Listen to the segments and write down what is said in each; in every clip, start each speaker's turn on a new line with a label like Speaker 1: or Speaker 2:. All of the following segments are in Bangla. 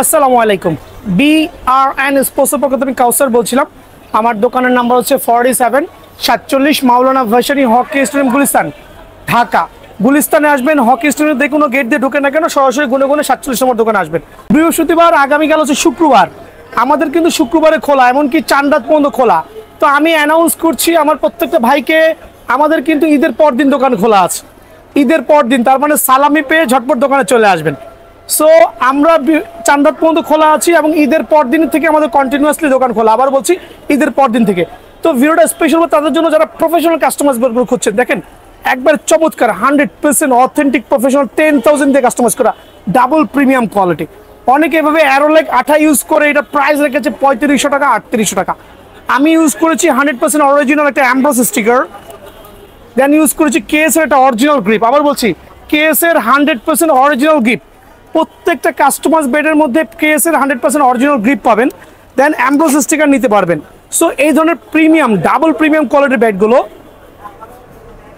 Speaker 1: আসসালামু আলাইকুম। BRN স্পোর্টসের পক্ষ থেকে কাউসার বলছিলাম। আমার দোকানের নাম্বার হচ্ছে 4747 মাওলানা ভাসানী হকি স্টেডিয়াম গুলিস্তান, ঢাকা। গুলিস্তানে আসবেন, হকি স্টেডিয়াম যে কোনো গেট দিয়ে ঢুকে না কেন সরাসরি গুনে 47 নম্বর দোকানে আসবেন। বৃহস্পতিবার, আগামীকাল হচ্ছে শুক্রবার, আমাদের কিন্তু শুক্রবারে খোলা, এমনকি চান্দাত পর্যন্ত খোলা। তো আমি অ্যানাউন্স করছি আমার প্রত্যেকটা ভাইকে, আমাদের কিন্তু ঈদের পর দিন দোকান খোলা আছে। ঈদের পর দিন তার মানে সালামি পেয়ে ঝটপট দোকানে চলে আসবেন। সো আমরা চান্দাত পর্যন্ত খোলা আছি এবং ঈদের পর দিন থেকে আমাদের কন্টিনিউয়াসলি দোকান খোলা। আবার বলছি ঈদের পর দিন থেকে। তো ভিডিওটা স্পেশাল তাদের জন্য যারা প্রফেশনাল কাস্টমাইজগুলো খুঁজছেন। দেখেন একবার চমৎকার 100% অথেন্টিক প্রফেশনাল 10,000 দিয়ে কাস্টমাইজ করা ডাবল প্রিমিয়াম কোয়ালিটি। অনেকে এভাবে অ্যারোলেক আঠা ইউজ করে এটা প্রাইস রেখেছে 3500 টাকা 3800 টাকা। আমি ইউজ করেছি 100% অরিজিনাল একটা অ্যাম্ব্রোস স্টিকার, দেন ইউজ করেছি কেএস এর একটা অরিজিনাল গ্রিপ। আবার বলছি কেএস এর 100% অরিজিনাল গ্রিপ। প্রত্যেকটা কাস্টমাইজ বেডের মধ্যে কেএস এর 100% অরিজিনাল গ্রিপ পাবেন, দেন অ্যাম্ব্রোস স্টিকার নিতে পারবেন। সো এই ধরনের প্রিমিয়াম ডাবল প্রিমিয়াম কোয়ালিটির ব্যাটগুলো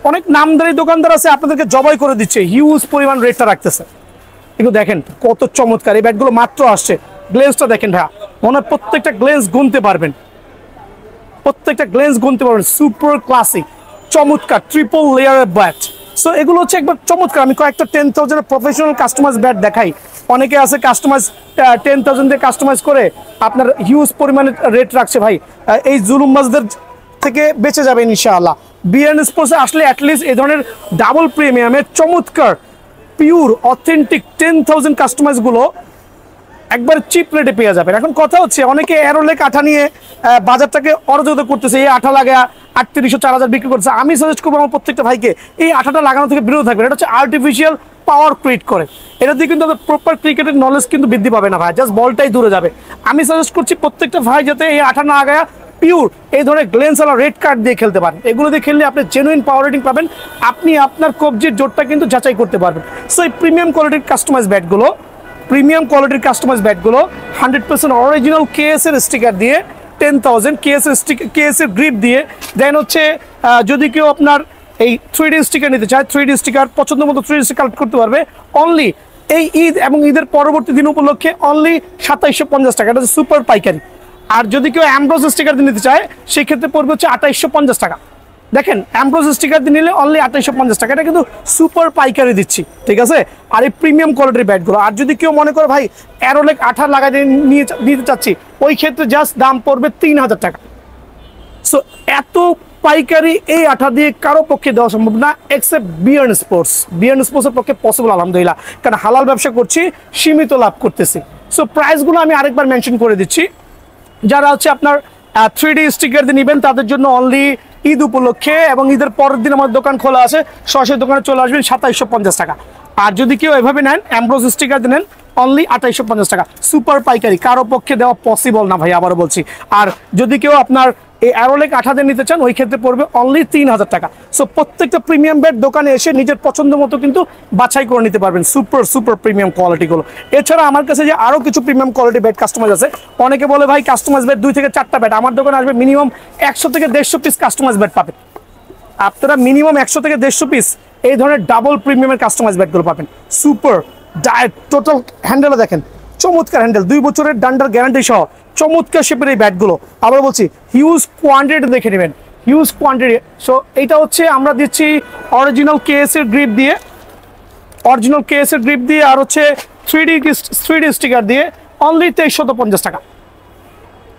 Speaker 1: অনেক নামদারি দোকানদার আছে আপনাদেরকে জবাই করে দিচ্ছে, হিউজ পরিমাণ রেটটা রাখতেছে। কিন্তু দেখেন কত চমৎকার এই ব্যাটগুলো মাত্র আসছে। গ্লেন্সটা দেখেন ভাইয়া, মনে হয় প্রত্যেকটা গ্লেন্স গুনতে পারবেন, প্রত্যেকটা গ্লেন্স গুনতে পারবেন। সুপার ক্লাসিক চমৎকার ট্রিপল লেয়ারের ব্যাট। সো এগুলো হচ্ছে একবার চমৎকার। আমি কয়েকটা 10,000 প্রফেশনাল কাস্টমাইজ ব্যাট দেখাই। অনেকে আছে কাস্টমাইজ 10,000 দিয়ে কাস্টমাইজ করে আপনার হিউজ পরিমাণে রেট রাখছে। ভাই এই জুলুমবাজদের থেকে বেঁচে যাবেন ইনশাআল্লাহ। BRN স্পোর্টসে আসলে অ্যাটলিস্ট এই ধরনের ডাবল প্রিমিয়ামের চমৎকার পিওর অথেন্টিক 10,000 কাস্টমাইজগুলো একবার চিপ রেটে পেয়ে যাবেন। এখন কথা হচ্ছে অনেকে অ্যারোলেক আঠা নিয়ে বাজারটাকে অরাজকতা করতেছে, এই আঠা লাগা 3800 4000 বিক্রি করছে। আমি সাজেস্ট করবো আমার প্রত্যেকটা ভাইকে এই আঠাটা লাগানো থেকে বিরত থাকবেন। এটা হচ্ছে আর্টিফিশিয়াল পাওয়ার ক্রিয়েট করে, এটা দিয়ে কিন্তু প্রপার ক্রিকেটের নলেজ কিন্তু বৃদ্ধি পাবে না ভাই, জাস্ট বলটাই দূরে যাবে। আমি সাজেস্ট করছি প্রত্যেকটা ভাই যাতে এই আঠা না লাগায়া পিওর এই ধরনের গ্লেন্সওয়ালা রেড কার্ড দিয়ে খেলতে পারেন। এগুলো দিয়ে খেললে আপনি জেনুইন পাওয়ার রেটিং পাবেন, আপনি আপনার কবজির জোরটা কিন্তু যাচাই করতে পারবেন। সো এই প্রিমিয়াম কোয়ালিটির কাস্টমাইজ ব্যাটগুলো 100% অরিজিনাল কেএস এর স্টিকার দিয়ে 10,000 কেএস এর গ্রিপ দিয়ে, দেন হচ্ছে যদি কেউ আপনার এই 3D স্টিকার নিতে চায়, 3D স্টিকার পছন্দ মতো 3D স্টিকার কালেক্ট করতে পারবে অনলি এই ঈদ এবং ঈদের পরবর্তী দিন উপলক্ষে অনলি 2750 টাকা। এটা হচ্ছে সুপার পাইকারি। আর যদি কেউ অ্যাম্ব্রোস স্টিকার দিয়ে নিতে চায় সেক্ষেত্রে পড়বে হচ্ছে 2850 টাকা। দেখেন অ্যাম্ব্রোস স্টিকার দিয়ে নিলে অনলি 2850 টাকা, এটা কিন্তু সুপার পাইকারি দিচ্ছি, ঠিক আছে। আর এই প্রিমিয়াম কোয়ালিটির ব্যাটগুলো, আর যদি কেউ মনে করে ভাই অ্যারোলেক আঠা লাগাই নিতে চাচ্ছি, ওই ক্ষেত্রে জাস্ট দাম পড়বে 3000 টাকা। সো এত পাইকারি এই আঠা দিয়ে কারো পক্ষে দেওয়া সম্ভব না এক্সেপ্ট BRN স্পোর্টস। BRN স্পোর্টসের পক্ষে পসিবল আলহামদুলিল্লাহ, কারণ হালাল ব্যবসা করছি, সীমিত লাভ করতেছি। সো প্রাইসগুলো আমি আরেকবার মেনশন করে দিচ্ছি। যারা হচ্ছে আপনার 3D স্টিকার দিয়ে নেবেন তাদের জন্য অনলি ঈদ উপলক্ষে এবং ঈদের পরের দিন আমার দোকান খোলা আছে, সরাসরি দোকানে চলে আসবেন 2750 টাকা। আর যদি কেউ এভাবে নেন অ্যাম্ব্রোস স্টিকার দিয়ে নেন অনলি 2850 টাকা। সুপার পাইকারি কারো পক্ষে দেওয়া পসিবল না ভাই, আবারও বলছি। আর যদি কেউ আপনার এই অ্যারোলেক আঠা দিয়ে নিতে চান ওই ক্ষেত্রে পড়বে অনলি 3000 টাকা। সো প্রত্যেকটা প্রিমিয়াম ব্যাট দোকানে এসে নিজের পছন্দ মতো কিন্তু বাছাই করে নিতে পারবেন সুপার প্রিমিয়াম কোয়ালিটিগুলো। এছাড়া আমার কাছে যে আরও কিছু প্রিমিয়াম কোয়ালিটি ব্যাট কাস্টমাইজ আছে। অনেকে বলে ভাই কাস্টমাইজ ব্যাট 2 থেকে 4টা ব্যাট, আমার দোকানে আসবে মিনিমাম 100 থেকে 150 পিস কাস্টমাইজ ব্যাট পাবেন। আপনারা মিনিমাম 100 থেকে 150 পিস এই ধরনের ডাবল প্রিমিয়ামের কাস্টমাইজ ব্যাটগুলো পাবেন। সুপার ডায়েট টোটাল হ্যান্ডেলও দেখেন চমৎকার হ্যান্ডেল, 2 বছরের ডান্ডার গ্যারান্টি সহ চমৎকার শেপের এই ব্যাটগুলো। আবার বলছি হিউজ কোয়ান্টিটি দেখে নেবেন, হিউজ কোয়ান্টিটি। সো এইটা হচ্ছে আমরা দিচ্ছি অরিজিনাল কেএস এর গ্রিপ দিয়ে, আর হচ্ছে 3D স্টিকার দিয়ে অনলি 2350 টাকা,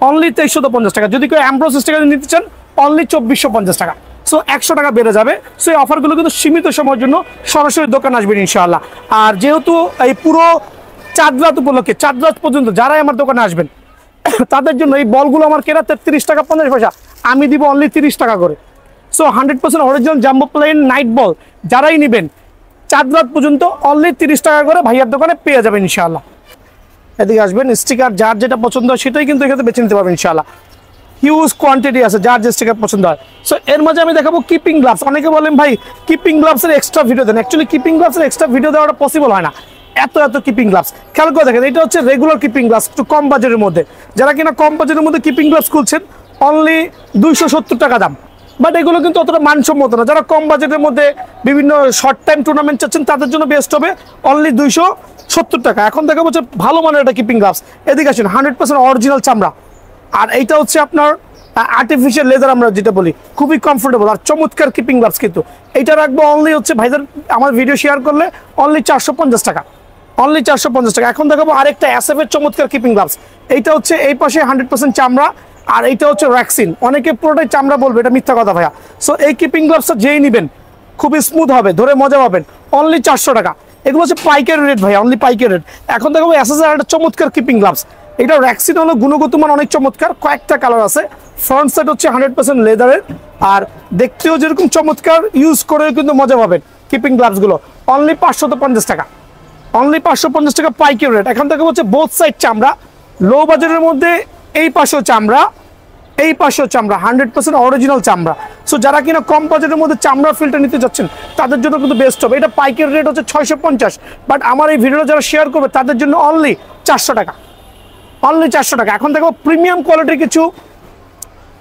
Speaker 1: অনলি 2350 টাকা। যদি কেউ অ্যাম্ব্রোস স্টিকার নিতে চান অনলি 2450 টাকা। সো 100 টাকা বেড়ে যাবে। সো এই অফারগুলো কিন্তু সীমিত সময়ের জন্য, সরাসরি দোকান আসবেন ইনশাআল্লাহ। আর যেহেতু এই পুরো চাঁদ রাত উপলক্ষে, চাঁদ রাত পর্যন্ত যারাই আমার দোকানে আসবেন তাদের জন্য এই বলগুলো আমার কেনা 33 টাকা 50 পয়সা, আমি দিব অনলি 30 টাকা করে। So 100% original jumbo plain night ball যারাই নেবেন চাঁদ রাত পর্যন্ত অনলি 30 টাকা করে ভাইয়ার দোকানে পেয়ে যাবেন ইনশাআল্লাহ। এদিকে আসবেন, স্টিকার যার যেটা পছন্দ হয় সেটাই কিন্তু এখানে বেছে নিতে পারবেন ইনশাআল্লাহ। হিউজ কোয়ান্টিটি আছে যার যে স্টিকার পছন্দ হয়। সো এর মাঝে আমি দেখাবো কিপিং গ্লাভস। অনেকে বলেন ভাই কিপিং গ্লাভসের এক্সট্রা ভিডিও দেন। অ্যাকচুয়ালি কিপিং গ্লাভসের এক্সট্রা ভিডিও দেওয়াটা পসিবল হয় না, এত কিপিং গ্লাভস। খেয়াল করে দেখেন, এটা হচ্ছে রেগুলার কিপিং গ্লাভস, একটু কম বাজেটের মধ্যে। যারা কিনা কম বাজেটের মধ্যে কিপিং গ্লাভস খুলছেন অনলি 270 টাকা দাম, বাট এগুলো কিন্তু অতটা মানসম্মত না। যারা কম বাজেটের মধ্যে বিভিন্ন শর্ট টাইম টুর্নামেন্ট চাচ্ছেন তাদের জন্য বেস্ট হবে অনলি 270 টাকা। এখন দেখা হচ্ছে ভালো মানের একটা কিপিং গ্লাভস। এদিকে আসেন 100% অরিজিনাল চামড়া, আর এইটা হচ্ছে আপনার আর্টিফিশিয়াল লেদার আমরা যেটা বলি, খুবই কমফোর্টেবল আর চমৎকার কিপিং গ্লাভস। কিন্তু এইটা রাখবো অনলি হচ্ছে ভাইদের আমার ভিডিও শেয়ার করলে অনলি 450 টাকা, অনলি 450 টাকা। এখন দেখাবো আরেকটা এসএফ এর চমৎকার কিপিং গ্লাভস। এইটা হচ্ছে এই পাশে 100% চামড়া, আর এইটা হচ্ছে র্যাক্সিন। অনেকে পুরোটাই চামড়া বলবে, এটা মিথ্যা কথা ভাইয়া। সো এই কিপিং গ্লাভসটা যেই নেবেন খুবই স্মুথ হবে, ধরে মজা পাবেন, অনলি 400 টাকা। এগুলো হচ্ছে পাইকারি রেট ভাই, অনলি পাইকারি রেট। এখন দেখাবো এসএস এর একটা চমৎকার কিপিং গ্লাভস। এটা র্যাক্সিন হলো গুণগত মান অনেক চমৎকার, কয়েকটা কালার আছে। ফ্রন্ট সাইড হচ্ছে 100% লেদারের, আর দেখতেও যেরকম চমৎকার, ইউজ করেও কিন্তু মজা পাবেন। কিপিং গ্লাভস গুলো অনলি 550 টাকা, অনলি 550 টাকা পাইকারি রেট। এখন থেকে হচ্ছে বোথ সাইড চামড়া, লো বাজারের মধ্যে এই পাশেও চামড়া, এই পাশেও চামড়া, 100% অরিজিনাল চামড়া। সো যারা কিনা কম বাজেটের মধ্যে চামড়া ফিল্টার নিতে যাচ্ছেন তাদের জন্য কিন্তু বেস্ট হবে। এটা পাইকারি রেট হচ্ছে 650, বাট আমার এই ভিডিওটা যারা শেয়ার করবে তাদের জন্য অনলি 400 টাকা, অনলি 400 টাকা। এখন দেখো প্রিমিয়াম কোয়ালিটির কিছু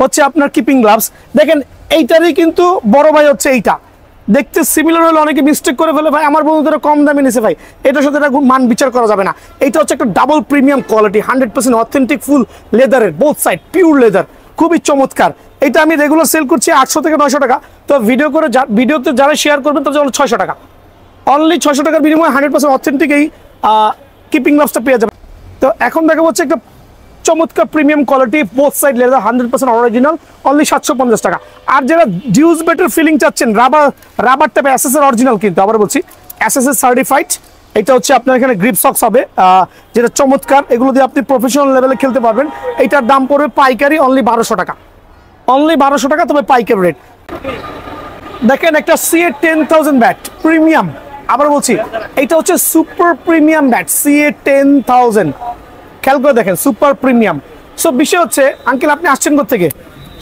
Speaker 1: হচ্ছে আপনার কিপিং গ্লাভস। দেখেন এইটারই কিন্তু বড় ভাই হচ্ছে এইটা, দেখতে সিমিলার হলে অনেকে মিস্টেক করে ফেলে, ভাই আমার বন্ধুরা কম দামে নিছে ভাই, এটার সাথে এটা মান বিচার করা যাবে না। এইটা হচ্ছে একটা ডাবল প্রিমিয়াম কোয়ালিটি, 100% অথেন্টিক ফুল লেদারের, বোথ সাইড পিওর লেদার, খুবই চমৎকার। এটা আমি রেগুলার সেল করছি 800 থেকে 900 টাকা। তো ভিডিওতে যারা শেয়ার করবেন তাদের জন্য 600 টাকা, অনলি 600 টাকার বিনিময়ে 100% অথেন্টিক এই কিপিং গ্লাভসটা পেয়ে যাবে। তো এখন দেখা হচ্ছে একটা চমৎকার premium quality, both side leather, 100% original, only 750 টাকা। আর যারা ডিউজ বেটার ফিলিং চাচ্ছেন, রাবার টাইপের এসএস এর অরিজিনাল, কিন্তু আবার বলছি এসএস এর সার্টিফাইড। এটা হচ্ছে আপনার এখানে গ্রিপ সক্স হবে, যেটা চমৎকার, এগুলো দিয়ে আপনি প্রফেশনাল লেভেলে খেলতে পারবেন। এইটার দাম পড়বে পাইকারি অনলি 1200 টাকা, অনলি 1200 টাকা, তবে পাইকারি রেট। দেখেন একটা CA 10,000 ব্যাট প্রিমিয়াম, আবার বলছি এটা হচ্ছে সুপার প্রিমিয়াম ব্যাট CA 10,000, খেয়াল করে দেখেন সুপার প্রিমিয়াম। সো বিষয় হচ্ছে আঙ্কেল আপনি আসছেন কোথেকে?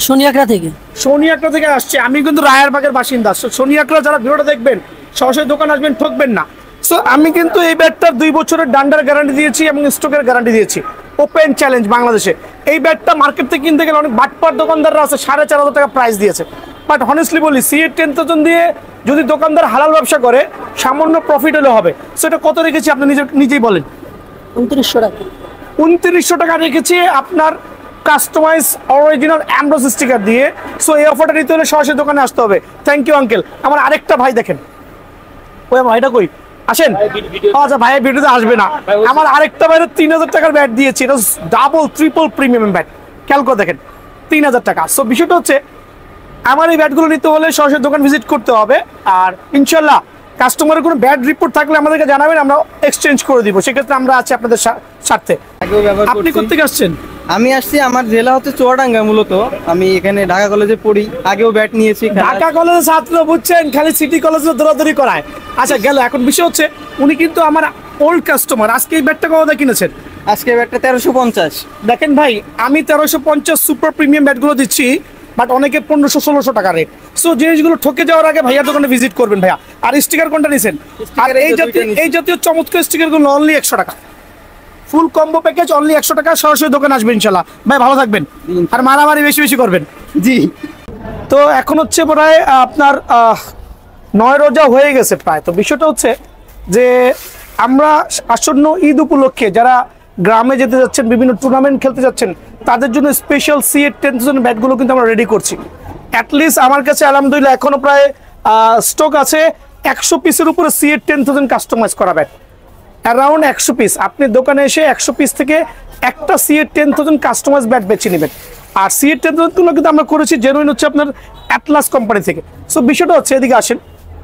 Speaker 2: সোনিয়াকড়া থেকে।
Speaker 1: সোনিয়াকড়া থেকে আসছে, আমি কিন্তু রায়েরবাগের বাসিন্দা। সোনিয়াকড়া যারা ভিডিওটা দেখবেন সরাসরি দোকান আসবেন, ঠকবেন না। সো আমি কিন্তু এই ব্যাটটার 2 বছরের ডান্ডার গ্যারান্টি দিয়েছি এবং স্টকের গ্যারান্টি দিয়েছি, ওপেন চ্যালেঞ্জ বাংলাদেশে। এই ব্যাটটা মার্কেট থেকে কিনতে গেলে অনেক বাটপার দোকানদাররা আছে 4,500 টাকা প্রাইস দিয়েছে, বাট হনেস্টলি বলি CA 10,000 দিয়ে যদি দোকানদার হালাল ব্যবসা করে সামান্য প্রফিট হলে হবে। সো এটা কত রেখেছি আপনি নিজেই বলেন?
Speaker 2: 2900 টাকা।
Speaker 1: 2900 টাকা রেখেছি আপনার কাস্টমাইজ অরিজিনাল অ্যামব্রোস স্টিকার দিয়ে। সো এই অফারটা নিতে হলে সরাসরি দোকানে আসতে হবে। Thank you uncle. আমার আরেকটা ভাই দেখেন, ওই ভাইটা কই, আসেন। আচ্ছা ভাইয়ের ভিডিওতে আসবে না। আমার আরেকটা ভাইয়ের 3000 টাকার ব্যাট দিয়েছি, এটা ডাবল ট্রিপল প্রিমিয়াম ব্যাট, খেয়াল করে দেখেন 3000 টাকা। সো বিষয়টা হচ্ছে আমার এই ব্যাটগুলো নিতে হলে সরাসরি দোকান ভিজিট করতে হবে। আর ইনশাল্লাহ কাস্টমারের কোনো ব্যাড রিপোর্ট থাকলে আমাদেরকে জানাবেন, আমরা এক্সচেঞ্জ করে দিব, সেক্ষেত্রে আমরা আছি আপনাদের স্বার্থে। আপনি কোথেকে আসছেন?
Speaker 3: আমি আসছি, আমার জেলা হচ্ছে চুয়াডাঙ্গা। মূলত আমি এখানে ঢাকা কলেজে পড়ি, আগেও ব্যাট নিয়েছি।
Speaker 1: ঢাকা কলেজের ছাত্র বুঝছেন, খালি সিটি কলেজে দৌড়াদৌড়ি করায়। আচ্ছা গেল, এখন বিষয় হচ্ছে উনি কিন্তু আমার ওল্ড কাস্টমার। আজকে এই ব্যাটটা কত কিনেছেন?
Speaker 3: আজকে ব্যাটটা 1350।
Speaker 1: দেখেন ভাই, আমি 1350 সুপার প্রিমিয়াম ব্যাটগুলো দিচ্ছি, বাট অনেকে 1500-1600 টাকা রেট। সো জিনিসগুলো ঠকে যাওয়ার আগে ভাইয়া দোকানে ভিজিট করবেন ভাইয়া। আর স্টিকার কোনটা নিছেন? আর এই জাতীয় চমৎকার স্টিকারগুলো অনলি 100 টাকা, ফুল কম্বো প্যাকেজ অনলি 100 টাকা। সরাসরি দোকানে আসবেন ইনশাল্লাহ। ভাই ভালো থাকবেন, আর মারামারি বেশি বেশি করবেন।
Speaker 3: জি।
Speaker 1: তো এখন হচ্ছে প্রায় আপনার 9 রোজা হয়ে গেছে প্রায়। তো বিষয়টা হচ্ছে যে আমরা আসন্ন ঈদ উপলক্ষে যারা গ্রামে যেতে যাচ্ছেন, বিভিন্ন টুর্নামেন্ট খেলতে যাচ্ছেন, তাদের জন্য স্পেশাল CA 10,000 ব্যাটগুলো কিন্তু আমরা রেডি করছি। অ্যাটলিস্ট আমার কাছে আলহামদুলিল্লাহ এখনো প্রায় স্টক আছে 100 পিসের উপরে CA 10,000 কাস্টমাইজ করা ব্যাট, অ্যারাউন্ড 100 পিস। আপনি দোকানে এসে 100 পিস থেকে একটা CA 10,000 কাস্টমাইজ ব্যাট বেছে নেবেন। আর CA 10,000 গুলো কিন্তু আমরা করেছি জেনুইন হচ্ছে আপনার অ্যাটলাস কোম্পানি থেকে। সো বিষয়টা হচ্ছে, এদিকে আসেন,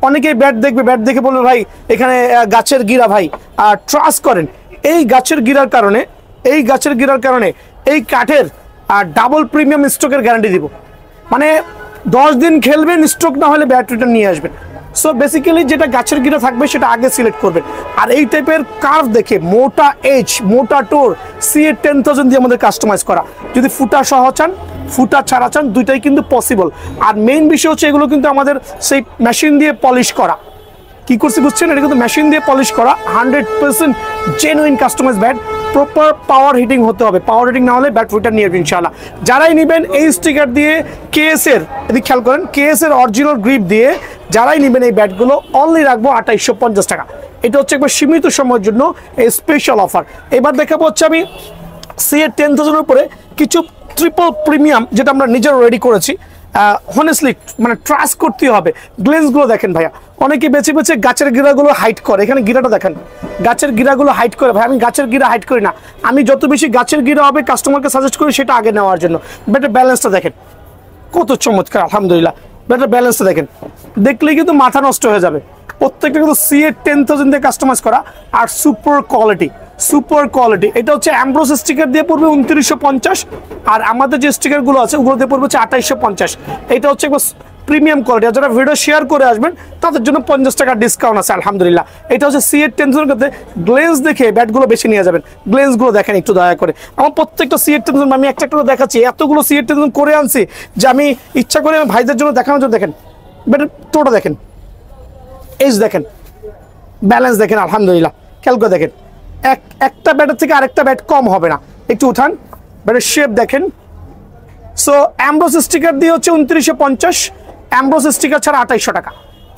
Speaker 1: অনেকেই ব্যাট দেখবে, ব্যাট দেখে বলবে ভাই এখানে গাছের গিরা, ভাই আর ট্রাস্ট করেন এই গাছের গিরার কারণে, এই কাঠের ডাবল প্রিমিয়াম স্টকের গ্যারান্টি দিব। মানে 10 দিন খেলবেন, স্টক না হলে ব্যাট রিটার্ন নিয়ে আসবেন। সো বেসিক্যালি যেটা গাছের গিরা থাকবে সেটা আগে সিলেক্ট করবেন। আর এই টাইপের কার্ভ দেখে মোটা এজ, মোটা টোর CA 10,000 দিয়ে আমাদের কাস্টমাইজ করা। যদি ফুটা সহ চান, ফুটা ছাড়া চান, দুইটাই কিন্তু পসিবল। আর মেইন বিষয় হচ্ছে এগুলো কিন্তু আমাদের সেই মেশিন দিয়ে পলিশ করা। কি করছি বুঝছেন? এটা কিন্তু মেশিন দিয়ে পলিশ করা 100% genuine customise bat. Proper power hitting হতে হবে, পাওয়ার হিটিং না হলে ব্যাট রিটার্ন নিয়ে যাবেন ইনশাআল্লাহ। যারাই নেবেন এই স্টিকার দিয়ে কেএস এর, এদিকে খেয়াল করেন, কেএস এর অরিজিনাল গ্রিপ দিয়ে যারাই নেবেন এই ব্যাটগুলো অনলি রাখবো 2850 টাকা। এটা হচ্ছে একবার সীমিত সময়ের জন্য এই স্পেশাল অফার। এবার দেখাবো হচ্ছে আমি সিএ 10,000 উপরে কিছু ট্রিপল প্রিমিয়াম, যেটা আমরা নিজেরা রেডি করেছি। হনেস্টলি মানে ট্রাস্ট করতে হবে। গ্লেন্সগুলো দেখেন ভাইয়া, অনেকে বেছে বেছে গাছের গিরাগুলো হাইট করে, এখানে গিরাটা দেখেন, গাছের গিরাগুলো হাইট করে। ভাই আমি গাছের গিরা হাইট করি না, আমি যত বেশি গাছের গিরা হবে কাস্টমারকে সাজেস্ট করি সেটা আগে নেওয়ার জন্য। ব্যাটের ব্যালেন্সটা দেখেন কত চমৎকার, আলহামদুলিল্লাহ। ব্যাটের ব্যালেন্সটা দেখেন, দেখলেই কিন্তু মাথা নষ্ট হয়ে যাবে। প্রত্যেকটা কিন্তু সিএ 10,000 দিয়ে কাস্টমাইজ করা আর সুপার কোয়ালিটি, সুপার কোয়ালিটি। এটা হচ্ছে অ্যাম্ব্রোস স্টিকার দিয়ে পড়বে 2950, আর আমাদের যে স্টিকারগুলো আছে ওগুলো দিয়ে পড়বে হচ্ছে 2850। এটা হচ্ছে একবার প্রিমিয়াম কোয়ালিটি। আর যারা ভিডিও শেয়ার করে আসবেন তাদের জন্য 50 টাকা ডিসকাউন্ট আছে আলহামদুলিল্লাহ। এটা হচ্ছে সিএ 10,000 করতে গ্লেন্স দেখে ব্যাটগুলো বেশি নিয়ে যাবেন। গ্লেন্সগুলো দেখেন একটু দয়া করে। আমার প্রত্যেকটা সিএ 10,000 আমি একটা করে দেখাচ্ছি, এতগুলো সিএ 10,000 করে আনছি যে আমি ইচ্ছা করে আমি ভাইদের জন্য দেখানোর জন্য। দেখেন ব্যাটের টোটা দেখেন, এজ দেখেন, ব্যালেন্স দেখেন, আলহামদুলিল্লাহ। খেয়াল করে দেখেন, একটা ব্যাটের থেকে আরেকটা ব্যাট কম হবে না। একটু উঠান, ব্যাটের শেপ দেখেন। সো অ্যাম্ব্রোস স্টিকার দিয়ে হচ্ছে 2950, অ্যাম্ব্রোস স্টিকার ছাড়া 2800 টাকা।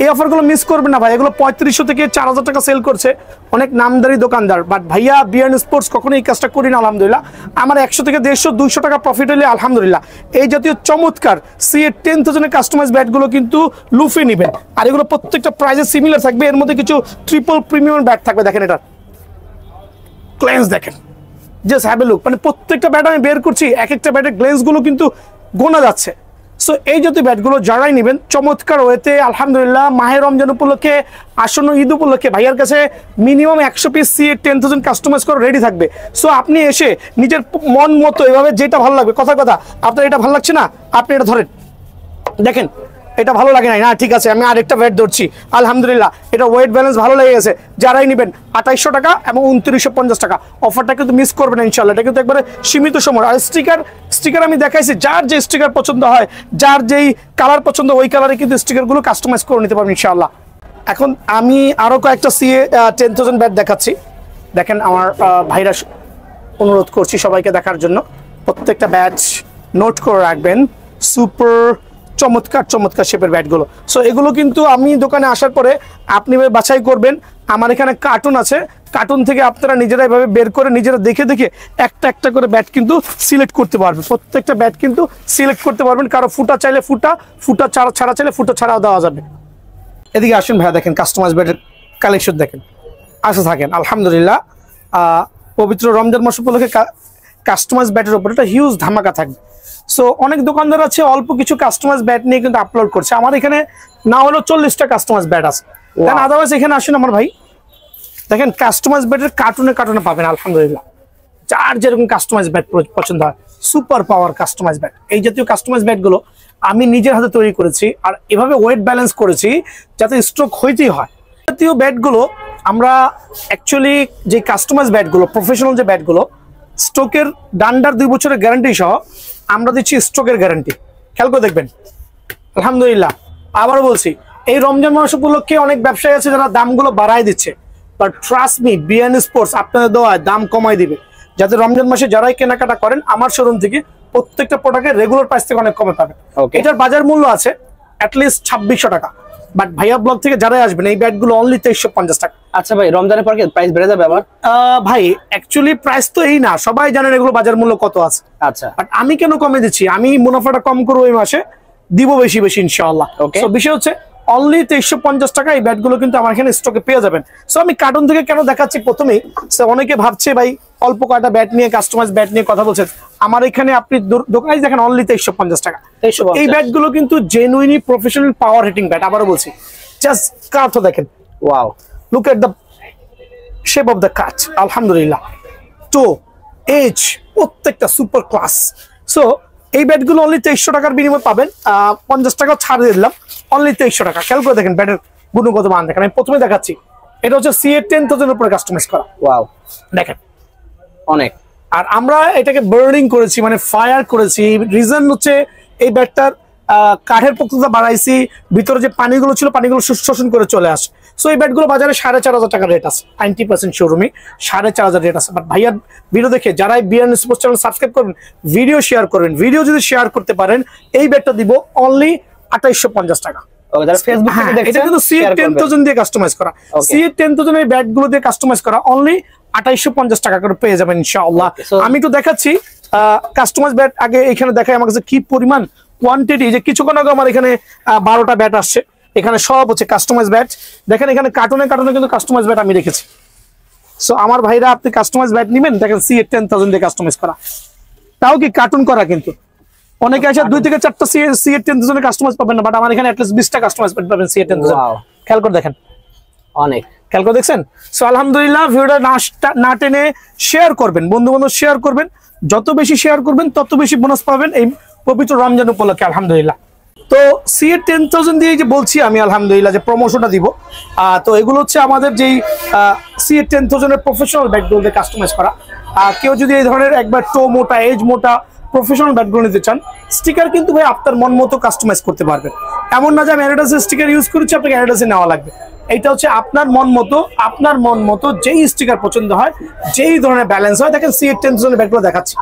Speaker 1: এই অফারগুলো মিস করবেন না ভাই, এগুলো 3500 থেকে 4000 টাকা সেল করছে অনেক নামদারি দোকানদার। বাট ভাইয়া বিয়ান স্পোর্টস কখনো এই কাজটা করি না আলহামদুলিল্লাহ। আমার 100 থেকে 150 200 টাকা প্রফিট হলে আলহামদুলিল্লাহ। এই জাতীয় চমৎকার সিএ 10,000 কাস্টমাইজ ব্যাটগুলো কিন্তু লুফে নেবেন, আর এগুলো প্রত্যেকটা প্রাইসে সিমিলার থাকবে। এর মধ্যে কিছু ট্রিপল প্রিমিয়াম ব্যাট থাকবে। দেখেন এটা গ্লেন্স দেখেন, জাস্ট হ্যাভ এ লুক। মানে প্রত্যেকটা ব্যাট আমি বের করছি, এক একটা ব্যাটের গ্লেন্সগুলো কিন্তু গোনা যাচ্ছে। সো এই জাতীয় ব্যাটগুলো যারাই নেবেন চমৎকার ওয়েতে আলহামদুলিল্লাহ, মাহে রমজান উপলক্ষে, আসন্ন ঈদ উপলক্ষে ভাইয়ার কাছে মিনিমাম 100 পিস সিএ 10,000 কাস্টমাইজ করে রেডি থাকবে। সো আপনি এসে নিজের মন মতো এভাবে যেটা ভালো লাগবে, কথা আপনার এটা ভালো লাগছে না, আপনি এটা ধরেন, দেখেন এটা ভালো লাগে না, ঠিক আছে আমি আরেকটা ব্যাট ধরছি, আলহামদুলিল্লাহ এটা ওয়েট ব্যালেন্স ভালো লেগে গেছে। যারাই নেবেন 2800 টাকা এবং 2950 টাকা অফারটা কিন্তু মিস করবেন না ইনশাল্লাহ। এটা কিন্তু একবারে সীমিত সময়। আর স্টিকার আমি দেখাইছি, যার যে স্টিকার পছন্দ হয়, যার যেই কালার পছন্দ ওই কালারে কিন্তু স্টিকারগুলো কাস্টমাইজ করে নিতে পারবেন ইনশাল্লাহ। এখন আমি আরও কয়েকটা সিএ 10,000 ব্যাট দেখাচ্ছি। দেখেন আমার ভাইরা, অনুরোধ করছি সবাইকে দেখার জন্য। প্রত্যেকটা ব্যাট নোট করে রাখবেন, সুপার চমৎকার চমৎকার শেপের ব্যাটগুলো। সো এগুলো কিন্তু আমি দোকানে আসার পরে আপনি বাছাই করবেন। আমার এখানে কার্টুন আছে, কার্টুন থেকে আপনারা নিজেরা এভাবে বের করে নিজেরা দেখে দেখে একটা একটা করে ব্যাট কিন্তু সিলেক্ট করতে পারবেন। প্রত্যেকটা ব্যাট কিন্তু সিলেক্ট করতে পারবেন। কারো ফুটা চাইলে ফুটা ছাড়া চাইলে ফুটা ছাড়াও দেওয়া যাবে। এদিকে আসেন ভাইয়া, দেখেন কাস্টমাইজ ব্যাটের কালেকশন দেখেন, আসে থাকেন আলহামদুলিল্লাহ। পবিত্র রমজান মাস উপলক্ষে কাস্টমাইজ ব্যাটের উপর একটা হিউজ ধামাকা থাকবে। সো অনেক দোকানদার আছে অল্প কিছু কাস্টমাইজ ব্যাট নিয়ে কিন্তু আপলোড করছে। আমার এখানে না হলেও 40টা কাস্টমাইজ ব্যাট আছে। আদারওয়াইজ এখানে আসেন আমার ভাই, দেখেন কাস্টমাইজ ব্যাটের কার্টুনে পাবেন আলহামদুলিল্লাহ। যার যেরকম কাস্টমাইজ ব্যাট পছন্দ হয়, সুপার পাওয়ার কাস্টমাইজ ব্যাট। এই জাতীয় কাস্টমাইজ ব্যাটগুলো আমি নিজের হাতে তৈরি করেছি, আর এভাবে ওয়েট ব্যালেন্স করেছি যাতে স্ট্রোক হইতেই হয়। জাতীয় ব্যাটগুলো আমরা অ্যাকচুয়ালি যে কাস্টমাইজ ব্যাটগুলো, প্রফেশনাল যে ব্যাটগুলো, স্ট্রোকের ডান্ডার 2 বছরের গ্যারান্টি সহ আমরা দিচ্ছি স্ট্রোকের গ্যারান্টি। খেয়াল করে দেখবেন আলহামদুলিল্লাহ। আবারও বলছি, এই রমজান মাস উপলক্ষে অনেক ব্যবসায়ী আছে যারা দামগুলো বাড়ায় দিচ্ছে, but trust me, Beant sports আপনাদের দেওয়া দাম কমাই দিবে, যাতে রমজান মাসে যারাই কেনাকাটা করেন আমার শোরুম থেকে প্রত্যেকটা প্রোডাক্টের রেগুলার প্রাইস থেকে অনেক কমে পাবেন। এটার বাজার মূল্য আছে অ্যাটলিস্ট 2600 টাকা, বাট ভাইয়া ব্লগ থেকে যারাই আসবেন এই ব্যাটগুলো অনলি 2350 টাকা।
Speaker 4: আচ্ছা ভাই, রমজানের পর কি প্রাইস বেড়ে যাবে আবার?
Speaker 1: ভাই অ্যাকচুয়ালি প্রাইস তো এই না, সবাই জানেন এগুলো বাজার মূল্য কত আছে।
Speaker 4: আচ্ছা,
Speaker 1: বাট আমি কেন কমে দিচ্ছি, আমি মুনাফাটা কম করবো এই মাসে, দিব বেশি ইনশাআল্লাহ। তো বিষয় হচ্ছে অনলি 2350 টাকা এই ব্যাটগুলো কিন্তু আমার এখানে স্টকে পেয়ে যাবেন। সো আমি কার্টুন থেকে কেন দেখাচ্ছি প্রথমেই, অনেকে ভাবছে ভাই অল্প কয়টা ব্যাট নিয়ে, কাস্টমাইজ ব্যাট নিয়ে কথা বলছেন, আমার এখানে আপনি দোকানে দেখেন অনলি 2350 টাকা। এই ব্যাটগুলো কিন্তু জেনুইনলি প্রফেশনাল পাওয়ার হিটিং ব্যাট। আবারও বলছি, জাস্ট কাটটা দেখেন, wow, look at the shape of the cut, আলহামদুলিল্লাহ। টো এজ প্রত্যেকটা সুপার ক্লাস। সো এই ব্যাটগুলো অনলি 2300 টাকার বিনিময়ে পাবেন। 50 টাকা ছাড় দিয়ে দিলাম, অনলি 2300 টাকা। খেয়াল করে দেখেন ব্যাটের গুণগত মান দেখেন। আমি প্রথমে দেখাচ্ছি, এটা হচ্ছে সিএ 10,000 উপরে কাস্টমাইজ করা।
Speaker 4: ওয়াও,
Speaker 1: দেখেন
Speaker 4: অনেক।
Speaker 1: আর আমরা এটাকে বার্নিং করেছি, মানে ফায়ার করেছি। রিজন হচ্ছে এই ব্যাটটার কাঠের পোক্ততা বাড়াইছি, ভিতরে যে পানিগুলো ছিল পানিগুলো শোষণ করে চলে আসে। সো এই ব্যাটগুলো বাজারে 4,500 টাকা রেট আছে, 90% শোরুমে 4,500 রেট আছে। বাট ভাইয়ার ভিডিও দেখে যারাই বিআরএন স্পোর্টস চ্যানেল সাবস্ক্রাইব করবেন, ভিডিও শেয়ার করবেন, ভিডিও যদি শেয়ার করতে পারেন এই ব্যাটটা দিব অনলি 2,850 টাকা। এটা কিন্তু CA10000 দিয়ে কাস্টমাইজ করা, CA10000 এই ব্যাটগুলো দিয়ে কাস্টমাইজ করা অনলি 2,850 টাকা করে পেয়ে যাবেন ইনশাআল্লাহ। আমি একটু দেখাচ্ছি কাস্টমাইজ ব্যাট আগে এখানে দেখাই আমার কাছে কি পরিমাণ কোয়ান্টিটি। যে কিছুক্ষণ আগে আমার এখানে 12টা ব্যাট আসছে, এখানে সব হচ্ছে কাস্টমাইজ ব্যাট। দেখেন এখানে কার্টুনে কিন্তু কাস্টমাইজ ব্যাট আমি রেখেছি। সো আমার ভাইরা আপনি কাস্টমাইজ ব্যাট নেবেন, দেখেন CA10000 দিয়ে কাস্টমাইজ করা, তাও কি কার্টুন করা। কিন্তু অনেকে আছে 2 থেকে 4টা CA10000 এর কাস্টমাইজ পাবেন না, বাট আমার এখানে অ্যাটলিস্ট 20টা কাস্টমাইজ পাবেন CA10000। খেয়াল করে দেখেন,
Speaker 4: অনেক
Speaker 1: খেয়াল করে দেখছেন। সো আলহামদুলিল্লাহ, ভিডিওটা না টেনে শেয়ার করবেন, বন্ধু বান্ধব শেয়ার করবেন, যত বেশি শেয়ার করবেন তত বেশি বোনাস পাবেন এই পবিত্র রমজান উপলক্ষে আলহামদুলিল্লাহ। তো CA10000 দিয়ে যে বলছি আমি আলহামদুলিল্লাহ যে প্রমোশনটা দিব, তো এগুলো হচ্ছে আমাদের যেই CA10000 এর প্রফেশনাল ব্যাটগুলো দিয়ে কাস্টমাইজ করা। কেউ যদি এই ধরনের একবার টো মোটা এজ মোটা প্রফেশনাল ব্যাটগুলো নিতে চান, স্টিকার কিন্তু ভাই আপনার মন মতো কাস্টমাইজ করতে পারবেন। এমন না যে আমি অ্যাডিডাসের স্টিকার ইউজ করেছি আপনাকে অ্যাডিডাসে নেওয়া লাগবে। এটা হচ্ছে আপনার মন মতো যেই স্টিকার পছন্দ হয়, যেই ধরনের ব্যালেন্স হয়। দেখেন CA10000 ব্যাটগুলো দেখাচ্ছি,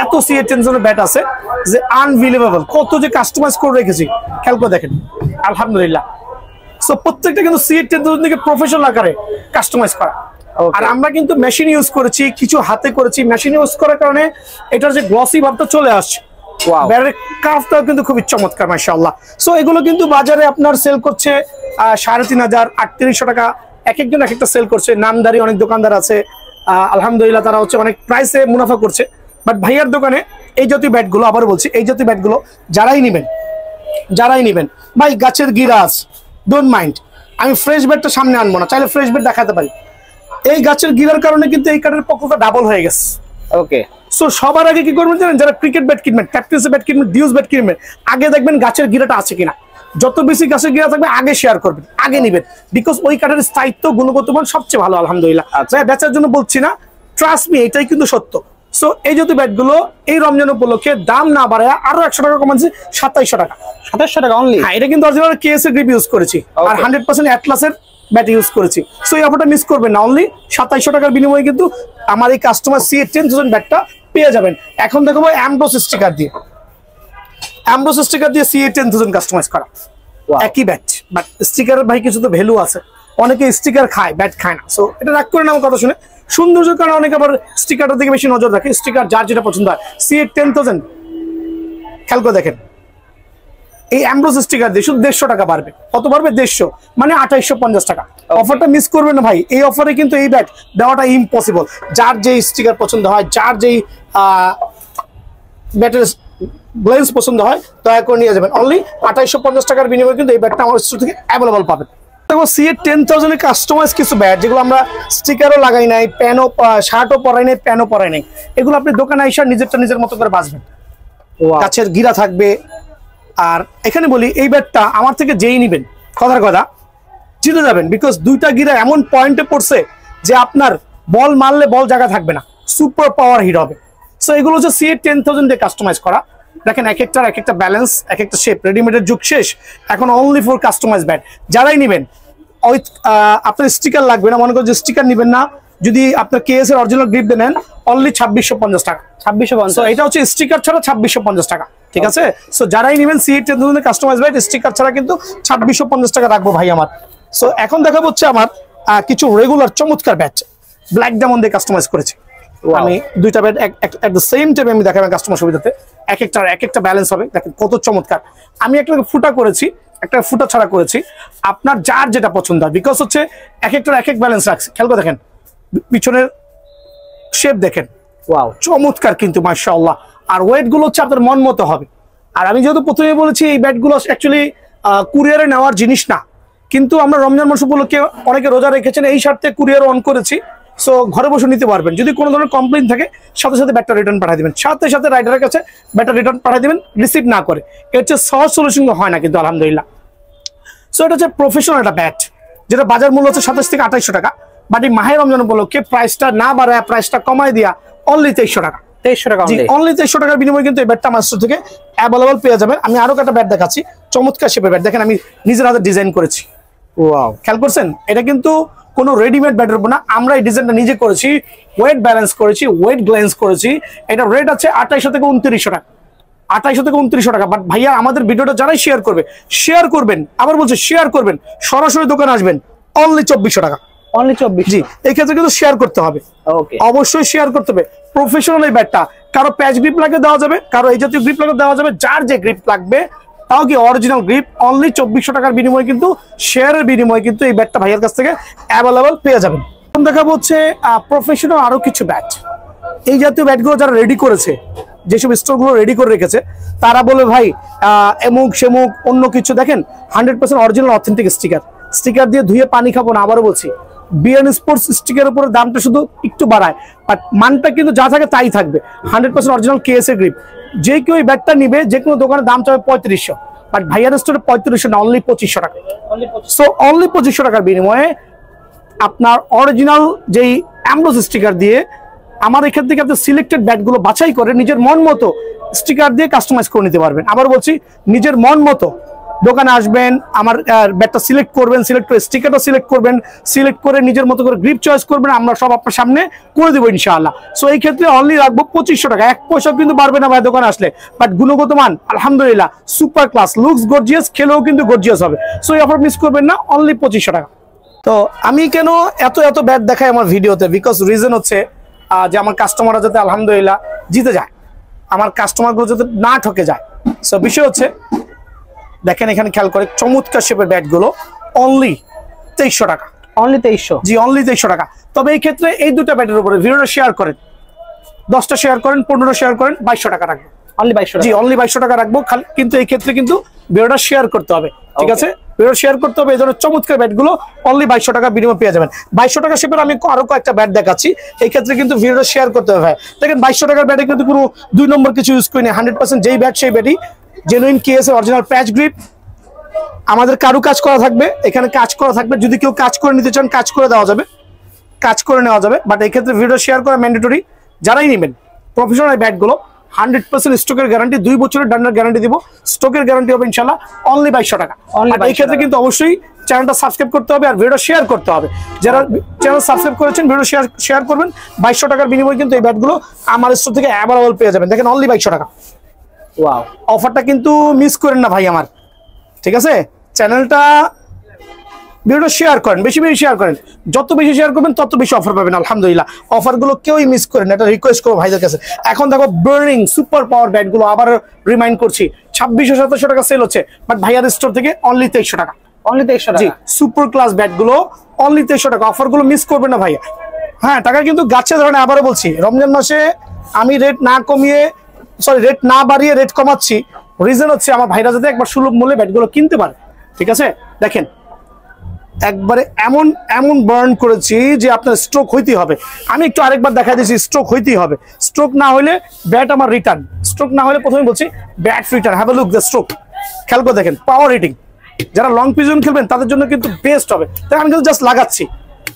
Speaker 1: এত CA10000 ব্যাট আছে যে আনবিলিভেবল, কত যে কাস্টমাইজ করে রেখেছি খেয়াল করে দেখেন আলহামদুলিল্লাহ। সো প্রত্যেকটা কিন্তু CA10000 থেকে প্রফেশনাল আকারে কাস্টমাইজ করা। আর আমরা কিন্তু মেশিন ইউজ করেছি, কিছু হাতে করেছি। মেশিন ইউজ করার কারণে এটার যে গ্লসি ভাবটা চলে আসছে, ব্যাটের কাফটাও কিন্তু খুবই চমৎকার মাশাআল্লাহ। সো এগুলো কিন্তু বাজারে আপনার সেল করছে 3,500 3800 টাকা, এক একজন এক একটা সেল করছে। নামদারি অনেক দোকানদার আছে আলহামদুলিল্লাহ, তারা হচ্ছে অনেক প্রাইসে মুনাফা করছে। বাট ভাইয়ার দোকানে এই জাতীয় ব্যাটগুলো, আবার বলছি এই জাতীয় ব্যাটগুলো যারাই নেবেন ভাই, গাছের গিরাস ডোন্ট মাইন্ড, আমি ফ্রেশ ব্যাটটা সামনে আনবো না, চাইলে ফ্রেশ ব্যাট দেখাতে পারি। এই গাছের গিরার কারণে কিন্তু এই কাঠের পক্ষটা ডাবল হয়ে গেছে।
Speaker 4: ওকে,
Speaker 1: সো সবার আগে কি করবেন জানেন, যারা ক্রিকেট ব্যাট কিনবেন, ক্যাপ্টেন্সি ব্যাট কিনবেন, ডিউস ব্যাট কিনবেন, আগে দেখবেন গাছের গিরাটা আছে কিনা। যত বেশি গাছের গিরা থাকবে আগে শেয়ার করবেন, আগে নেবেন, বিকজ ওই কাঠের স্থায়িত্ব গুণগত মান সবচেয়ে ভালো আলহামদুলিল্লাহ। বেচার জন্য বলছি না, ট্রাস্ট মি, এটাই কিন্তু সত্য। সো এই যত ব্যাটগুলো এই রমজান উপলক্ষে দাম না বাড়ায় আরো 100 টাকা কমাচ্ছি, 2700 টাকা।
Speaker 4: 2700 টাকা অনলি?
Speaker 1: হ্যাঁ, এটা কিন্তু অরিজিনাল কেএস এর গ্রিপ ইউজ করেছি আর 100% অ্যাটলাসের ব্যাট ইউজ করেছি। সো এই অফারটা মিস করবেন না, অনলি 2700 টাকার বিনিময়ে কিন্তু আমার এই কাস্টমার CA10000 ব্যাটটা পেয়ে যাবেন। এখন দেখো অ্যামব্রোস স্টিকার দিয়ে CA10000 কাস্টমাইজ করা একই ব্যাট, বাট স্টিকারের ভাই কিছু তো ভ্যালু আছে। অনেকে স্টিকার খায়, ব্যাট খায় না। সো এটা রাগ করে না আমার কথা শুনে, সৌন্দর্যের কারণে অনেকে আবার স্টিকারটার দিকে বেশি নজর রাখে। স্টিকার যার যেটা পছন্দ হয়। CA10000 খেয়াল করে দেখেন, এই অ্যামব্রোস স্টিকার দিয়ে শুধু 150 টাকা বাড়বে। কত বাড়বে? 150, মানে 2850 টাকা। অফারটা মিস করবেন না ভাই, এই অফারে কিন্তু এই ব্যাট দেওয়াটা ইম্পসিবল। যার যেই স্টিকার পছন্দ হয়, যার যেই ব্যাটের গ্লেন্স পছন্দ হয়, দয়া করে নিয়ে যাবেন। অনলি 2850 টাকার বিনিময়ে কিন্তু এই ব্যাটটা আমার স্টোর থেকে অ্যাভেলেবল পাবেন। দেখো CA10000 কাস্টমাইজ কিছু ব্যাট, যেগুলো আমরা স্টিকারও লাগাই নাই, প্যানও শার্টও পরাই নাই, প্যানও পরাই নাই, এগুলো আপনি দোকানে আইসা নিজের মতো করে বাঁচবেন। গাছের গিরা থাকবে। আর এখানে বলি, এই ব্যাটটা আমার থেকে যেই নিবেন কথার কথা জিতে যাবেন, বিকজ দুইটা গিরা এমন পয়েন্টে পড়ছে যে আপনার বল মারলে বল জায়গা থাকবে না, সুপার পাওয়ার হিট হবে। সো এগুলো হচ্ছে CA10000 দিয়ে কাস্টমাইজ করা। দেখেন এক একটা ব্যালেন্স, এক একটা শেপ। রেডিমেডের যুগ শেষ, এখন অনলি ফর কাস্টমাইজ ব্যাট। যারাই নেবেন ওই আপনার স্টিকার লাগবে না, মনে করেন যে স্টিকার নেবেন না, যদি আপনার কেএস এর অরিজিনাল গ্রিপ দেন অনলি 2650 টাকা। 2650, এটা হচ্ছে স্টিকার ছাড়া 2650 টাকা, ঠিক আছে? সো যারাই নেবেন CA10000 কাস্টমাইজ ব্যাট, স্টিকার ছাড়া কিন্তু 2650 টাকা রাখবো ভাই আমার। সো এখন দেখা হচ্ছে আমার কিছু রেগুলার চমৎকার ব্যাট ব্ল্যাক ডায়মন্ড দিয়ে কাস্টমাইজ করেছি আমি। দুইটা bat at the same time আমি দেখাবো কাস্টমার সুবিধাতে। এক একটা ব্যালেন্স হবে, দেখেন কত চমৎকার। আমি একটা ফুটা করেছি, একটা ফুটা ছাড়া করেছি, আপনার যার যেটা পছন্দ হয়, বিকজ হচ্ছে এক ব্যালেন্স রাখছি। খেয়াল করে দেখেন পিছনের শেপ, দেখেন ওয়াও চমৎকার কিন্তু মাশাআল্লাহ। আর ওয়েট গুলো হচ্ছে আপনার মন মতো হবে। আর আমি যেহেতু প্রথমে বলেছি এই ব্যাটগুলো অ্যাকচুয়ালি কুরিয়ারে নেওয়ার জিনিস না, কিন্তু আমরা রমজান মাস উপলক্ষে অনেকে রোজা রেখেছেন, এই স্বার্থে কুরিয়ার অন করেছি। সো ঘরে বসে নিতে পারবেন। যদি কোনো ধরনের কমপ্লেইন থাকে সাথে ব্যাটটা রিটার্ন পাঠিয়ে দিবেন, সাথে রাইডারের কাছে ব্যাটটা রিটার্ন পাঠিয়ে দিবেন, রিসিভ না করে। এটা হচ্ছে সহজ সলিউশন হয় না কিন্তু আলহামদুলিল্লাহ। সো এটা হচ্ছে প্রফেশনাল একটা ব্যাট, যেটা বাজার মূল্য হচ্ছে 27 থেকে 2800 টাকা। বাট এই মাহে রমজান উপলক্ষে প্রাইসটা না বাড়ায়, প্রাইসটা কমায় দিয়া অনলি 2300 টাকা।
Speaker 4: 2300 টাকা
Speaker 1: জি
Speaker 4: অনলি।
Speaker 1: অনলি 2300 টাকার বিনিময়ে কিন্তু এই ব্যাটটা আমার স্টোর থেকে অ্যাভেলেবল পেয়ে যাবেন। আমি আরো একটা ব্যাট দেখাচ্ছি, চমৎকার শেপের ব্যাট, দেখেন আমি নিজের হাতে ডিজাইন করেছি।
Speaker 4: ওয়াও,
Speaker 1: খেয়াল করছেন, এটা কিন্তু কোনো রেডিমেড ব্যাটের উপর না, আমরা এই ডিজাইনটা নিজে করেছি, ওয়েট ব্যালেন্স করেছি, ওয়েট গ্লেন্স করেছি। এটা রেট আছে 2800 থেকে 2900 টাকা, 2800 থেকে 2900 টাকা। বাট ভাইয়া আমাদের ভিডিওটা যারাই শেয়ার করবে, শেয়ার করবেন, আবার বলছি শেয়ার করবেন, সরাসরি দোকানে আসবেন, অনলি 2400 টাকা।
Speaker 4: অনলি 24।
Speaker 1: জি এই ক্ষেত্রে কিন্তু শেয়ার করতে হবে,
Speaker 4: ওকে,
Speaker 1: অবশ্যই শেয়ার করতে হবে। প্রফেশনাল এই ব্যাটটা, কারো প্যাচ গ্রিপ লাগে দেওয়া যাবে, কারো এই জাতীয় গ্রিপ লাগে দেওয়া যাবে, যার যে গ্রিপ লাগবে, তাও কি অরিজিনাল গ্রিপ, অনলি 2400 টাকার বিনিময়ে কিন্তু, শেয়ারের বিনিময়ে কিন্তু এই ব্যাটটা ভাইয়ের কাছ থেকে অ্যাভেলেবল পেয়ে যাবেন। এখন দেখাবো হচ্ছে প্রফেশনাল আরো কিছু ব্যাট। এই জাতীয় ব্যাটগুলো যারা রেডি করেছে, যেসব স্টোরগুলো রেডি করে রেখেছে, তারা বলে ভাই এমুক সেমুক অন্য কিছু, দেখেন 100% অরিজিনাল অথেন্টিক স্টিকার দিয়ে ধুয়ে পানি খাবো না, আবারও বলছি। বিএন স্পোর্টস স্টিকারের উপরে দামটা শুধু একটু বাড়ায়, বাট মানটা কিন্তু যা থাকে তাই থাকবে। 100% অরিজিনাল কেএসএ গ্রিপ। যে কেউ এই ব্যাটটা নিবে, যে কোনো দোকানে দাম চাবে 3500, বাট ভাইয়ার স্টোরে 3500 না, অনলি 2500 টাকা। সো অনলি 2500 টাকার বিনিময়ে আপনার অরিজিনাল যেই অ্যাম্বস স্টিকার দিয়ে, আমার এখান থেকে আপনি সিলেক্টেড ব্যাটগুলো বাছাই করে নিজের মন মতো স্টিকার দিয়ে কাস্টমাইজ করে নিতে পারবেন। আবার বলছি, নিজের মন মতো দোকানে আসবেন, আমার ব্যাটটা সিলেক্ট করবেন, সিলেক্ট করে স্টিকারটা সিলেক্ট করবেন, সিলেক্ট করে নিজের মতো করে গ্রিপ চয়েস করবেন, আমরা সব আপনার সামনে করে দেবো ইনশাআল্লাহ। সো এই ক্ষেত্রে অনলি রাখবো 2500 টাকা। 1 পয়সা কিন্তু বাড়বে না ভাই দোকানে আসলে, বাট গুণগত মান আলহামদুলিল্লাহ সুপার ক্লাস, লুকস গর্জিয়াস, খেলেও কিন্তু গর্জিয়াস হবে। সো এই অফার মিস করবেন না, অনলি 2500 টাকা। তো আমি কেন এত এত ব্যাট দেখাই আমার ভিডিওতে, বিকজ রিজন হচ্ছে যে আমার কাস্টমাররা যাতে আলহামদুলিল্লাহ জিতে যায়, আমার কাস্টমারগুলো যাতে না ঠকে যায়। সো বিষয় হচ্ছে, দেখেন এখানে খেয়াল করে চমৎকার শেপের ব্যাটগুলো অনলি 2300 টাকা।
Speaker 4: অনলি 2300।
Speaker 1: জি অনলি 2300 টাকা। তবে এই ক্ষেত্রে এই দুটো ব্যাটের উপরে ভিডিওটা শেয়ার করেন, 10টা শেয়ার করেন, 15টা শেয়ার করেন, 2200 টাকা রাখবো।
Speaker 4: অনলি 2200
Speaker 1: জি
Speaker 4: টাকা।
Speaker 1: অনলি 2200 টাকা রাখবো। কিন্তু এই ক্ষেত্রে কিন্তু ভিডিওটা শেয়ার করতে হবে, ঠিক আছে? ভিডিও শেয়ার করতে হবে। এই ধরনের চমৎকার ব্যাটগুলো অনলি 2200 টাকা বিনিময়ে পেয়ে যাবেন। 2200 টাকা শেপের আমি আরো কয়েকটা ব্যাট দেখাচ্ছি, এই ক্ষেত্রে কিন্তু ভিডিওটা শেয়ার করতে হবে ভাই। দেখেন 2200 টাকার ব্যাটে কিন্তু কোনো 2 নম্বর কিছু ইউজ করিনি, 100% যেই ব্যাট সেই ব্যাটই, জেনুইন কেএসএ অরিজিনাল প্যাচ গ্রিপ। আমাদের কারু কাজ করা থাকবে, এখানে কাজ করা থাকবে, যদি কেউ কাজ করে নিতে চান কাজ করে দেওয়া যাবে, কাজ করে নেওয়া যাবে। বাট এই ক্ষেত্রে ভিডিও শেয়ার করা ম্যান্ডেটরি। যারাই নেবেন প্রফেশনাল ব্যাটগুলো 100% স্টকের গ্যারান্টি, 2 বছরের ডান্ডার গ্যারান্টি দিব, স্টকের গ্যারান্টি হবে ইনশাআল্লাহ, অনলি 2200 টাকা। আর এই ক্ষেত্রে কিন্তু অবশ্যই চ্যানেলটা সাবস্ক্রাইব করতে হবে আর ভিডিও শেয়ার করতে হবে। যারা চ্যানেল সাবস্ক্রাইব করেছেন ভিডিও শেয়ার করবেন। 2200 টাকার বিনিময়ে কিন্তু এই ব্যাটগুলো আমার স্টোর থেকে অ্যাভেলেবল পেয়ে যাবেন। দেখেন অনলি 2200 টাকা।
Speaker 4: ওয়াও,
Speaker 1: অফারটা কিন্তু মিস করেন না ভাই আমার, ঠিক আছে? চ্যানেলটা ভিডিও শেয়ার করেন, বেশি বেশি শেয়ার করেন, যত বেশি শেয়ার করবেন তত বেশি অফার পাবেন আলহামদুলিল্লাহ। অফারগুলো কেউই মিস করেন, এটা রিকোয়েস্ট করবো ভাইদের কাছে। এখন দেখো বার্নিং সুপার পাওয়ার ব্যাটগুলো আবার রিমাইন্ড করছি, 2600-2700 টাকা সেল হচ্ছে, বাট ভাইয়ার স্টোর থেকে অনলি 2300 টাকা।
Speaker 4: অনলি 2300
Speaker 1: জি
Speaker 4: টাকা।
Speaker 1: সুপার ক্লাস ব্যাটগুলো অনলি 2300 টাকা। অফারগুলো মিস করবেন না ভাইয়া। হ্যাঁ, টাকা কিন্তু গাছে ধরেন। আবারও বলছি, রমজান মাসে আমি রেট না বাড়িয়ে রেট কমাচ্ছি। রিজন হচ্ছে আমার ভাইরা যাতে একবার সুলভ মূল্যে ব্যাটগুলো কিনতে পারে, ঠিক আছে? দেখেন একবারে এমন এমন বার্ন করেছি যে আপনার স্ট্রোক হইতেই হবে। আমি একটু আরেকবার দেখা দিয়েছি, স্ট্রোক হইতেই হবে। স্ট্রোক না হলে ব্যাট আমার রিটার্ন, স্ট্রোক না হলে প্রথমে বলছি bat return. Have a look the stroke, খেয়াল করে দেখেন পাওয়ার রেটিং। যারা লং পিজন খেলবেন তাদের জন্য কিন্তু বেস্ট হবে। তাই আমি কিন্তু জাস্ট লাগাচ্ছি,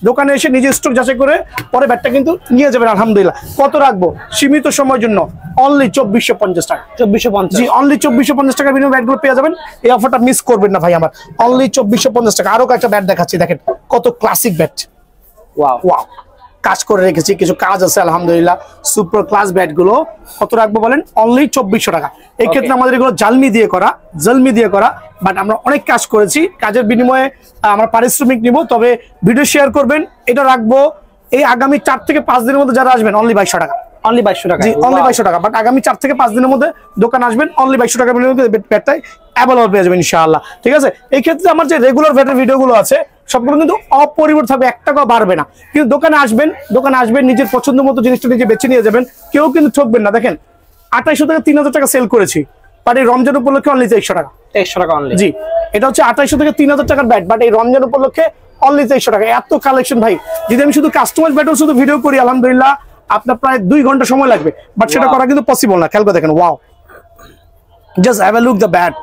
Speaker 1: দোকানে এসে নিজে স্ট্রোক যাচাই করে পরে ব্যাটটা কিন্তু নিয়ে যাবেন আলহামদুলিল্লাহ। কত রাখবো? সীমিত সময়ের জন্য অনলি 2450 টাকা।
Speaker 4: 2450।
Speaker 1: জি অনলি 2450 টাকার বিনিময়ে ব্যাটগুলো পেয়ে যাবেন। এই অফারটা মিস করবেন না ভাই আমার, অনলি 2450 টাকা। আরো কয়েকটা ব্যাট দেখাচ্ছি, দেখেন কত ক্লাসিক ব্যাট।
Speaker 4: ওয়াও,
Speaker 1: ওয়াও, কাজ করে রেখেছি, কিছু কাজ আছে আলহামদুলিল্লাহ। সুপার ক্লাস ব্যাটগুলো কত রাখবো বলেন? অনলি 2400 টাকা। এই ক্ষেত্রে আমাদের এগুলো জলমি দিয়ে করা, বাট আমরা অনেক কাজ করেছি। কাজের বিনিময়ে আমরা পারিশ্রমিক নিব। তবে ভিডিও শেয়ার করবেন, এটা রাখবো এই আগামী 4 থেকে 5 দিনের মধ্যে যারা আসবেন অনলি 2200 টাকা।
Speaker 4: অনলি 2200 টাকা।
Speaker 1: জি অনলি 2200 টাকা। বাট আগামী 4 থেকে 5 দিনের মধ্যে দোকান আসবেন, অনলি 2200 টাকার বিনিময়ে ব্যাটটাই অ্যাভেলেবল পেয়ে যাবেন ইনশাআল্লাহ, ঠিক আছে? এই ক্ষেত্রে আমার যে রেগুলার ব্যাটের ভিডিওগুলো আছে সবগুলো কিন্তু অপরিবর্তিত থাকবে, 1 টাকাও বাড়বে না। কিন্তু দোকানে আসবেন নিজের পছন্দ মতো জিনিসটা নিজে বেছে নিয়ে যাবেন, কেউ কিন্তু ঠকবেন না। দেখেন 2800 থেকে 3000 টাকা সেল করেছি, বাট এই রমজান উপলক্ষে অনলি 2300 টাকা।
Speaker 4: 2300 টাকা অনলি।
Speaker 1: জি এটা হচ্ছে 2800 থেকে 3000 টাকার ব্যাট, বাট এই রমজান উপলক্ষে অনলি 2300 টাকা। এত কালেকশন ভাই, যদি আমি শুধু কাস্টমাইজ ব্যাটও শুধু ভিডিও করি আলহামদুলিল্লাহ আপনার প্রায় 2 ঘন্টা সময় লাগবে, বাট সেটা করা কিন্তু পসিবল না। খেয়াল করে দেখেন, wow, just have a look the bat.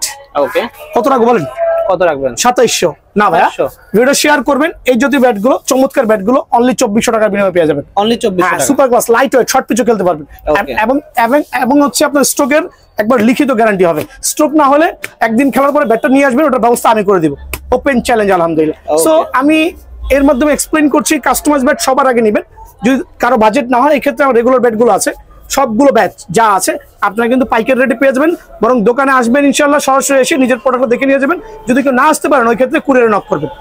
Speaker 4: Okay,
Speaker 1: কত রাখবো বলেন?
Speaker 4: কত রাখবেন?
Speaker 1: 2700 না ভাইয়া,
Speaker 4: 2700
Speaker 1: ভিডিও শেয়ার করবেন। এই যদি ব্যাট গুলো চমৎকার ব্যাট গুলো অনলি 2400 টাকার বিনিময়ে পেয়ে যাবেন।
Speaker 4: অনলি 2400 টাকা।
Speaker 1: Super class lightweight short পিচও খেলতে পারবেন।
Speaker 4: Okay.
Speaker 1: এবং এবং এবং হচ্ছে আপনার স্ট্রোকের একবার লিখিত গ্যারান্টি হবে। স্ট্রোক না হলে একদিন খেলার পরে ব্যাটটা নিয়ে আসবেন, ওটার ব্যবস্থা আমি করে দিব। ওপেন চ্যালেঞ্জ আলহামদুলিল্লাহ।
Speaker 4: Okay.
Speaker 1: সো আমি এর মাধ্যমে এক্সপ্লেইন করছি, কাস্টমাইজ ব্যাট সবার আগে নেবেন। যদি কারো বাজেট না হয়, এক্ষেত্রে আমার রেগুলার ব্যাট গুলো আছে, সবগুলো ব্যাচ যা আছে আপনারা কিন্তু পাইকারি রেটে পেয়ে যাবেন। বরং দোকানে আসবেন ইনশাল্লাহ, সরাসরি এসে নিজের প্রোডাক্ট দেখে নিয়ে যাবেন। যদি কেউ না আসতে পারেন, ওই ক্ষেত্রে কুরিয়ারে নক করবেন।